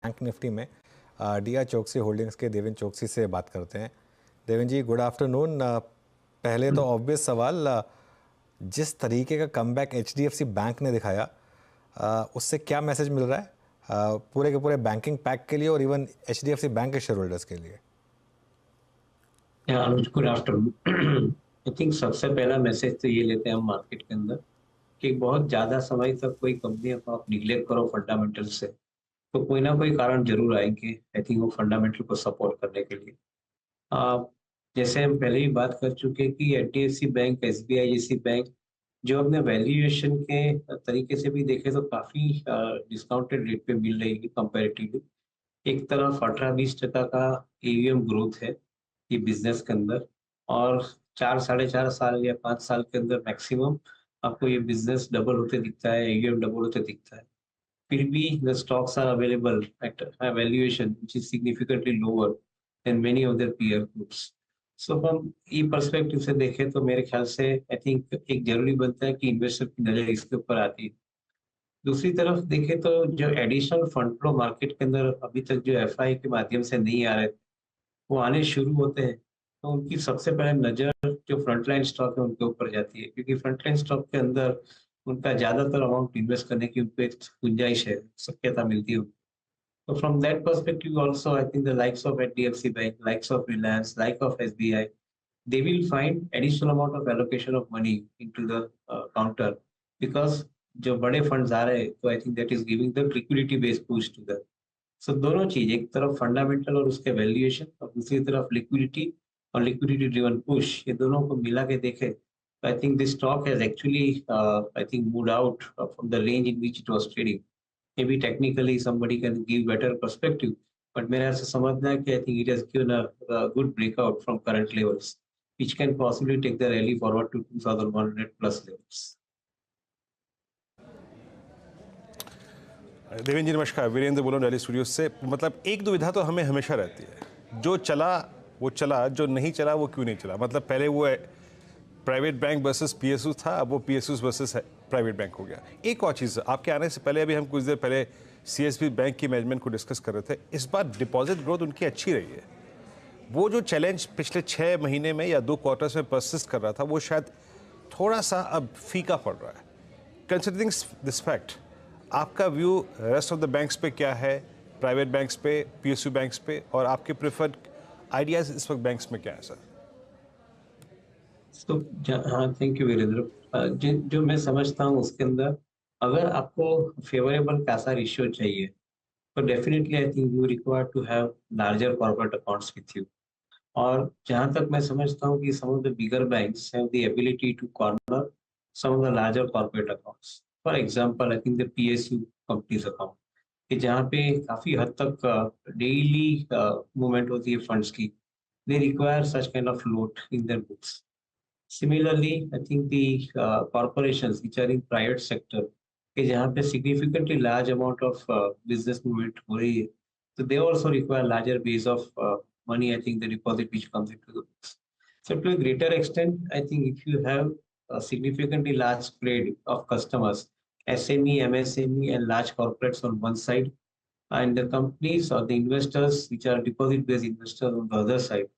Bank Nifty में D R Choksi holdings के देवेन चोकसी से बात करते हैं। देवेन जी, गुड आफ्टरनून। पहले तो ऑब्वियस सवाल, जिस तरीके का कमबैक एचडीएफसी बैंक ने दिखाया, उससे क्या मैसेज मिल रहा है पूरे के पूरे बैंकिंग पैक के लिए और इवन एचडीएफसी बैंक के शेयर होल्डर्स के लिए? अनुज, गुड आफ्टरनून। आई थिंक सबसे पहला मैसेज तो ये लेते हैं हम मार्केट के अंदर कि बहुत ज्यादा समय तक कोई कंपनी को आप निगलेक्ट करो फंडामेंटल से, तो कोई ना कोई कारण जरूर आएंगे आई थिंक वो फंडामेंटल को सपोर्ट करने के लिए। आ, जैसे हम पहले ही बात कर चुके हैं कि एचडीएफसी बैंक, एसबीआई जैसी बैंक जो अपने वैल्यूएशन के तरीके से भी देखे तो काफी डिस्काउंटेड रेट पे मिल रही है कंपेरेटिवली। एक तरफ 18-20% का एवीएम ग्रोथ है ये बिजनेस के अंदर, और 4 साढ़े 4 साल या 5 साल के अंदर मैक्सिमम आपको ये बिजनेस डबल होते दिखता है, एवीएम डबल होते दिखता है। फिर भी the stocks are available at a valuation which is significantly lower than many of their peer groups. So हम ये पर्सपेक्टिव से देखें तो मेरे ख्याल से आई थिंक एक जरूरी बनता है कि इन्वेस्टर की नजर इसके ऊपर आती है। दूसरी तरफ देखें तो जो एडिशनल फंड फ्लो मार्केट के अंदर अभी तक जो एफआई के माध्यम से नहीं आ रहे, वो आने शुरू होते हैं, तो उनकी सबसे पहले नजर जो फ्रंटलाइन स्टॉक है उनके ऊपर जाती है, क्योंकि फ्रंटलाइन स्टॉक के अंदर उनका ज्यादातर अमाउंट इन्वेस्ट करने की उनको एक गुंजाइश है, शक्यता मिलती है। तो from that perspective also I think the likes of HDFC bank, likes of Reliance, like of SBI, they will find additional amount of allocation of money into the counter, because जो बड़े फंड्स आ रहे हैं तो I think that is giving the liquidity based push to the. So दोनों चीज, एक तरफ fundamental और उसके वैल्यूएशन, और दूसरी तरफ लिक्विडिटी और लिक्विडिटी ड्रिवन पुश, ये दोनों को मिला के देखे तो I think this stock has actually I think moved out from the range in which it was trading. May be technically somebody can give better perspective, but मेरा ऐसा समझना है कि I think it has given a good breakout from current levels which can possibly take the rally forward to 2100 plus levels. Devendra जी नमस्कार, वीरेंद्र बोलो Delhi studio से। मतलब एक दुविधा तो हमें हमेशा रहती है, जो चला वो चला, जो नहीं चला वो क्यों नहीं चला। मतलब पहले वो प्राइवेट बैंक वर्सेस पीएसयू था, अब वो पीएसयू वर्सेस प्राइवेट बैंक हो गया। एक और चीज़, आपके आने से पहले अभी हम कुछ देर पहले सीएसबी बैंक की मैनेजमेंट को डिस्कस कर रहे थे। इस बार डिपॉजिट ग्रोथ उनकी अच्छी रही है। वो जो चैलेंज पिछले 6 महीने में या 2 क्वार्टर्स में परसिस्ट कर रहा था, वो शायद थोड़ा सा अब फीका पड़ रहा है। कंसिडरिंग दिस फैक्ट, आपका view rest of the banks पे क्या है, प्राइवेट बैंक्स पे, पीएसयू बैंक्स पे, और आपके प्रेफर्ड आइडियाज इस वक्त बैंक्स में क्या है सर? तो हाँ, थैंक यू वीरेंद्र। जो मैं समझता हूँ उसके अंदर, अगर आपको फेवरेबल कैसा रेशियो चाहिए तो definitely I think you require to have larger corporate accounts with you. और जहां तक मैं समझता हूँ कि some of the bigger banks have the ability to corner some of the larger corporate accounts. For example, I think the PSU companies account, कि जहाँ पे काफी हद तक डेली मूवमेंट होती है फंड्स की, they require such kind of float in their books. Similarly, I think the corporations which are in private sector, कि जहाँ पे significantly large amount of business movement हो रही है, so they also require larger base of money, I think the deposit which comes into the books. So to a greater extent, I think if you have a significantly large spread of customers, SME, MSME and large corporates on one side, and the companies or the investors which are deposit based investors on the other side,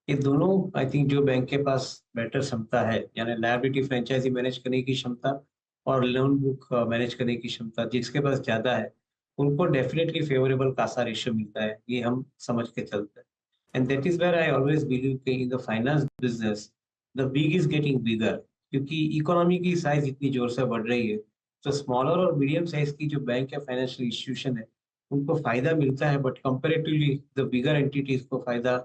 ये दोनों I think जो bank के पास better क्षमता है, यानी liability franchise manage करने की क्षमता और लोन बुक मैनेज करने की क्षमता जिसके पास ज्यादा है, उनको डेफिनेटली फेवरेबल कासा रेशियो मिलता है, ये हम समझ के चलते हैं। And that is where I always believe कि in the finance business the big is getting bigger, क्योंकि इकोनॉमी की साइज इतनी जोर से बढ़ रही है, तो स्मॉलर और मीडियम साइज की जो बैंक या फाइनेंशियल इंस्टीट्यूशन है उनको फायदा मिलता है, but comparatively the bigger entities को फायदा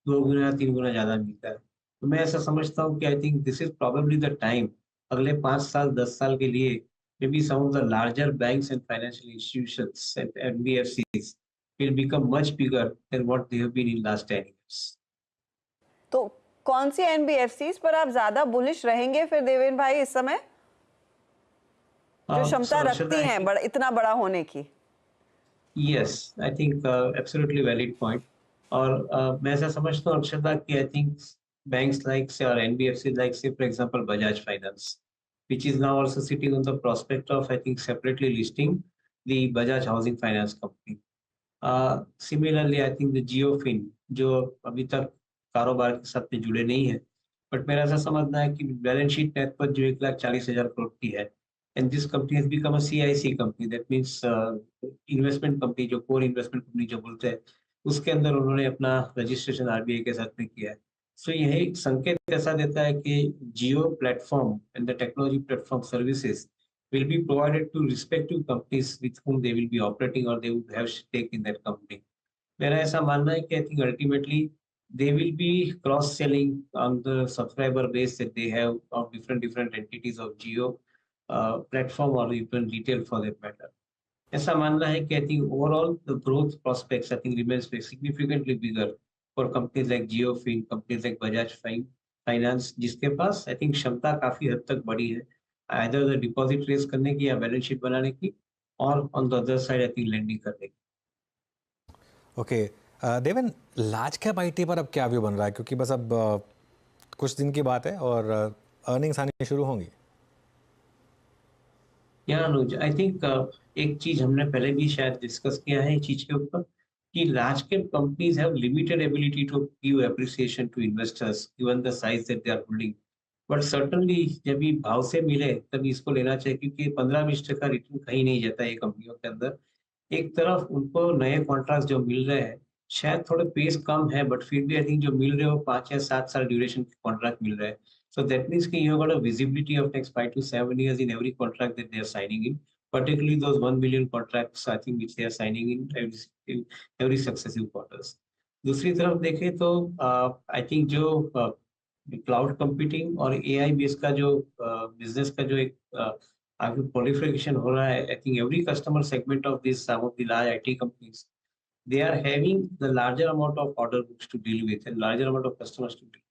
2 गुना 3 गुना ज्यादा मिलता है। तो मैं ऐसा समझता हूँ कि I think this is probably the time, अगले 5 साल 10 साल के लिए, maybe some of the larger banks and financial institutions and NBFCs will become much bigger than what they have been in last 10 years. तो कौन सी NBFCs पर आप ज्यादा बुलिश रहेंगे फिर देवेन भाई इस समय, जो क्षमता रखती हैं इतना बड़ा होने की? Yes, I think absolutely valid point. और मैं ऐसा समझता हूँ अक्षता कि आई थिंक बैंक्स लाइक से और एनबीएफसी लाइक से, for example Bajaj finance, which is now also sitting on the prospect of I think separately listing the Bajaj Housing Finance Company. Similarly I think the JioFin, जो अभी तक कारोबार के साथ में जुड़े नहीं है, बट मेरा ऐसा समझना है कि बैलेंस शीट नेट पर जो 1,40,000 करोड़ की है, and this company has become a CIC company, that means investment company, जो कोर इन्वेस्टमेंट कंपनी जो बोलते हैं, उसके अंदर उन्होंने अपना रजिस्ट्रेशन RBI के साथ में किया है। सो यह एक संकेत ऐसा देता है कि Jio platform and the technology platform services will be provided to respective companies with whom they will be operating or they would have stake in that company. मेरा ऐसा मानना है कि I think ultimately they will be cross selling on the subscriber base that they have of different entities of Jio platform or even retail for that matter. ऐसा मानना है कि I think overall the growth prospects I think remains significantly bigger for companies like JioFin, companies like Bajaj Finance, जिसके पास I think क्षमता काफी हद तक बड़ी है, either the deposit raise करने की या बैलेंस शीट बनाने की, और on the other side I think lending करने की। Okay Devan, large cap IT पर अब क्या व्यू बन रहा है, क्योंकि बस अब कुछ दिन की बात है और अर्निंग्स आनी शुरू होंगी। या अनुज, आई थिंक एक चीज हमने पहले भी शायद डिस्कस किया है इस चीज के ऊपर, कि large cap companies have limited ability to give appreciation to investors given the size that they are holding, but certainly जब ये भाव से मिले तब इसको लेना चाहिए, क्योंकि 15-20% रिटर्न कहीं नहीं जाता है ये कंपनियों के अंदर। एक तरफ उनको नए कॉन्ट्रैक्ट जो मिल रहे हैं, शायद थोड़े पेस कम है, बट फिर भी आई थिंक जो मिल रहे हो 5 या 7 साल ड्यूरेशन के कॉन्ट्रैक्ट मिल रहे हैं। So that means कि you have got a visibility of next 5 to 7 years in every contract that they are signing in, particularly those 1 billion contracts I think which they are signing in every successive quarters. दूसरी तरफ देखें तो I think जो cloud computing और AI base का जो business का जो एक आगे proliferation हो रहा है, I think every customer segment of this some of the large IT companies, they are having the larger amount of order books to deal with and larger amount of customers to deal with.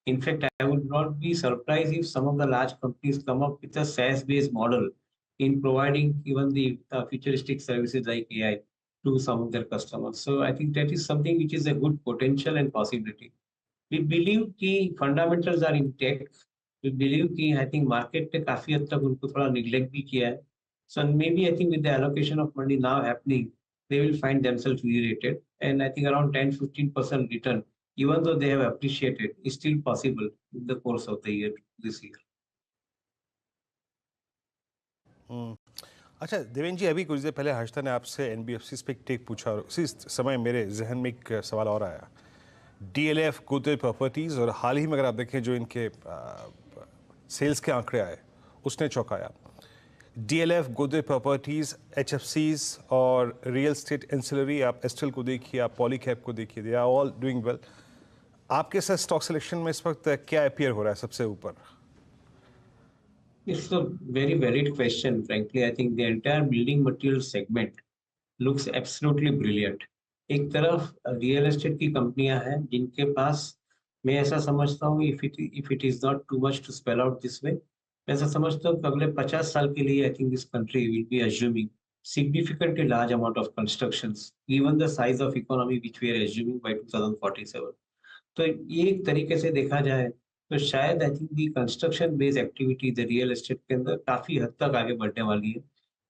In fact, I would not be surprised if some of the large companies come up with a SaaS-based model in providing even the futuristic services like AI to some of their customers. So I think that is something which is a good potential and possibility. We believe कि fundamentals are intact. We believe कि I think market ने काफी हद तक उनको थोड़ा neglect भी किया है. So maybe I think with the allocation of money now happening, they will find themselves re-rated, and I think around 10-15% return, even though they have appreciated, is still possible in the course of the year this year. अच्छा देवेन जी, अभी कुछ देर पहले हर्षता ने आपसे NBFCs पे एक take पूछा और उसी समय मेरे जहन में एक सवाल और आया। DLF गोदरेज प्रॉपर्टीज़, और हाल ही में अगर आप देखें जो इनके सेल्स के आंकड़े आए उसने चौंकाया। DLF गोदरेज प्रॉपर्टीज़, HFCs और रियल स्टेट एंसिलरी, आप एस्ट्रल को देखिए, आप पॉलीकैप को देखिए, they are all doing well. आपके साथ स्टॉक सिलेक्शन में इस वक्त क्या अपीयर हो रहा है सबसे ऊपर? It's a very valid question. Frankly, I think the entire building material segment looks absolutely brilliant. एक तरफ रियल एस्टेट की कंपनियां हैं जिनके पास, मैं ऐसा समझता हूँ, if it is not too much to spell out this way, मैं ऐसा समझता हूँ कि अगले 50 साल के लिए I think this country will be assuming significantly large amount of constructions, given the size of economy which we are assuming by 2047. तो ये एक तरीके से देखा जाए तो शायद I think the construction based activity the real estate के अंदर काफी हद तक आगे बढ़ने वाली है,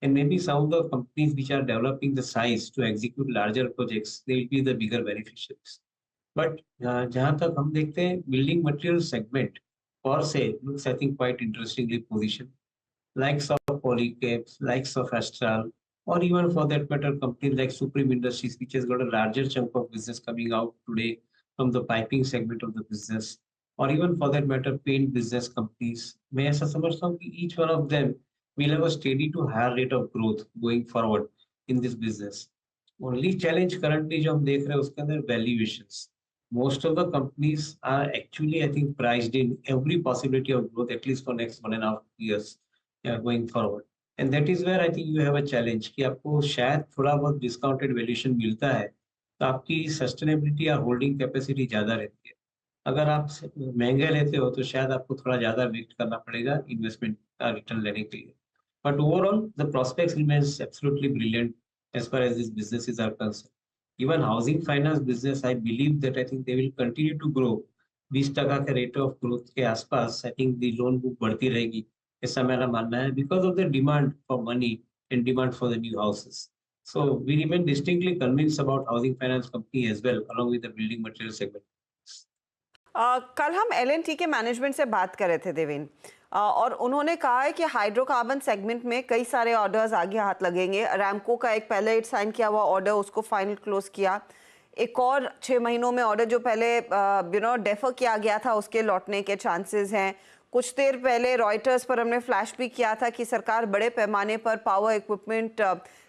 and maybe some of the companies which are developing the size to execute larger projects, they will be the bigger beneficiaries. But जहां तक हम देखते हैं, बिल्डिंग मटेरियल सेगमेंट और से looks I think quite interestingly position, likes of Polycabs, likes of Astral, or even for that matter, companies like Supreme Industries, which has got a larger chunk of business coming out today from the piping segment of the business, or even for that matter, paint business companies. मैं ऐसा समझता हूँ कि each one of them will have a steady to higher rate of growth going forward in this business. Only challenge currently जो हम देख रहे हैं उसके अंदर valuations. Most of the companies are actually, I think, priced in every possibility of growth at least for next 1.5 years. Going forward, and that is where I think you have a challenge कि आपको शायद थोड़ा बहुत discounted valuation मिलता है तो आपकी sustainability या holding capacity ज़्यादा रहती है। अगर आप महंगे लेते हो तो शायद आपको थोड़ा ज़्यादा वेट करना पड़ेगा इन्वेस्टमेंट का रिटर्न लेने के लिए। But overall, the prospects remains absolutely brilliant as far as these businesses are concerned. Even housing finance business, I believe that I think they will continue to grow। 20% के rate of growth के आसपास I think the loan book बढ़ती रहेगी, ऐसा मेरा मानना है, because of the demand for money and demand for the new houses. So we remain distinctly convinced about housing finance company as well, along with the building material segment. कल हम L&T के management से बात कर रहे थे देवेन, और उन्होंने कहा है कि हाइड्रोकार्बन सेगमेंट में कई सारे ऑर्डर्स आगे हाथ लगेंगे। अरामको का एक पहले साइन किया हुआ ऑर्डर, उसको फाइनल क्लोज किया। एक और 6 महीनों में ऑर्डर जो पहले डेफर किया गया था, उसके लौटने के चांसेस हैं। कुछ देर पहले रॉयटर्स पर हमने फ्लैश भी किया था कि सरकार बड़े पैमाने पर पावर इक्विपमेंट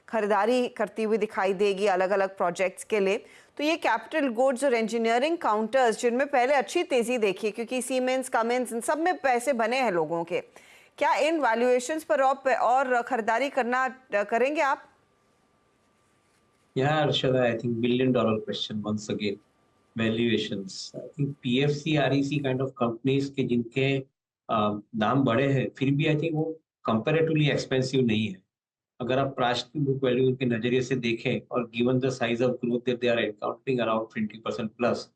खरीदारी करती हुई दिखाई देगी अलग अलग प्रोजेक्ट्स के लिए। तो ये कैपिटल गुड्स और इंजीनियरिंग काउंटर्स जिनमें पहले अच्छी तेजी देखी, क्योंकि सीमेंस, कमिंस, इन सब में पैसे बने हैं लोगों के, क्या इन वैल्यूएशंस पर और खरीदारी करेंगे आप? Yeah, Arshada, I think $1 billion question once again. Valuations. I think PFC, REC kind of companies के जिनके दाम बड़े हैं, फिर भी I think वो comparatively expensive नहीं है। अगर आप प्राइस की बुक वैल्यू के नजरिए से देखें और given the size of growth that they are encountering around 20% plus,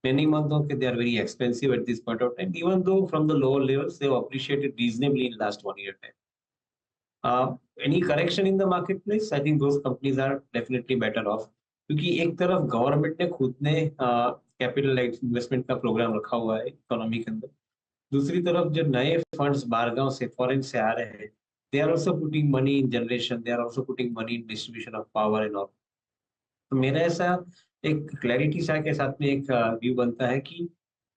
many months okay they are very expensive at this point of time, even though from the lower levels they have appreciated reasonably in last 1 year time. Any correction in the marketplace, I think those companies are definitely better off, क्योंकि एक तरफ government ने खुद ने capital investment का programme रखा हुआ है इकोनॉमी के अंदर, दूसरी तरफ जो नए फंड्स बाहरगांव से फॉरेन से आ रहे हैं, they are also putting money in generation, they are also putting money in distribution of power and all. तो मेरा ऐसा एक क्लैरिटी सा के साथ में एक व्यू बनता है कि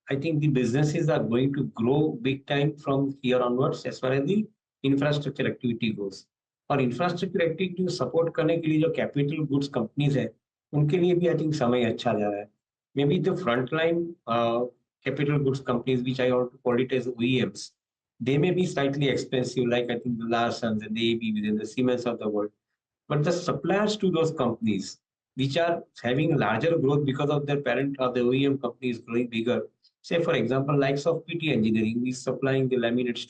I think the businesses are going to grow big time from here onwards as far as the infrastructure activity goes. और infrastructure activity को सपोर्ट करने के लिए जो कैपिटल गुड्स कंपनीज है, उनके लिए भी I think समय अच्छा जा रहा है। May be the front line capital goods companies which I want to call it as OEMs, they may be slightly expensive, like I think the Larsons and the ABBs and the Siemens of the world. But the suppliers to those companies, which are having larger growth because of their parent or the OEM companies growing bigger, say for example, likes of PT Engineering is supplying the laminates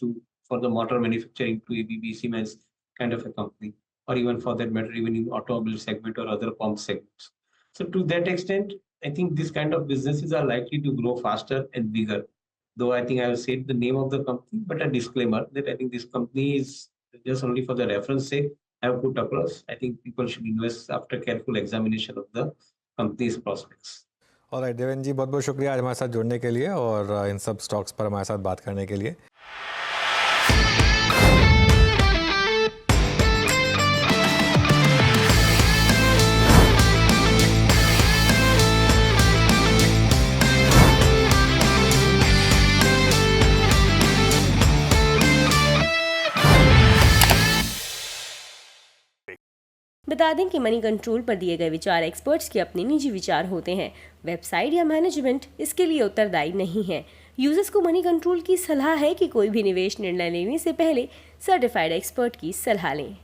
for the motor manufacturing to ABB, Siemens kind of a company, or even for that matter, even in automobile segment or other pump segments. So to that extent, I think this kind of businesses are likely to grow faster and bigger. Though I think I have said the name of the company, but a disclaimer that I think this company is just only for the reference sake I have put across. I think people should invest after careful examination of the company's prospects. और देवेन जी, बहुत बहुत शुक्रिया आज हमारे साथ जुड़ने के लिए और इन सब स्टॉक्स पर हमारे साथ बात करने के लिए। बता दें कि मनी कंट्रोल पर दिए गए विचार एक्सपर्ट्स के अपने निजी विचार होते हैं। वेबसाइट या मैनेजमेंट इसके लिए उत्तरदायी नहीं है। यूजर्स को मनी कंट्रोल की सलाह है कि कोई भी निवेश निर्णय लेने से पहले सर्टिफाइड एक्सपर्ट की सलाह लें।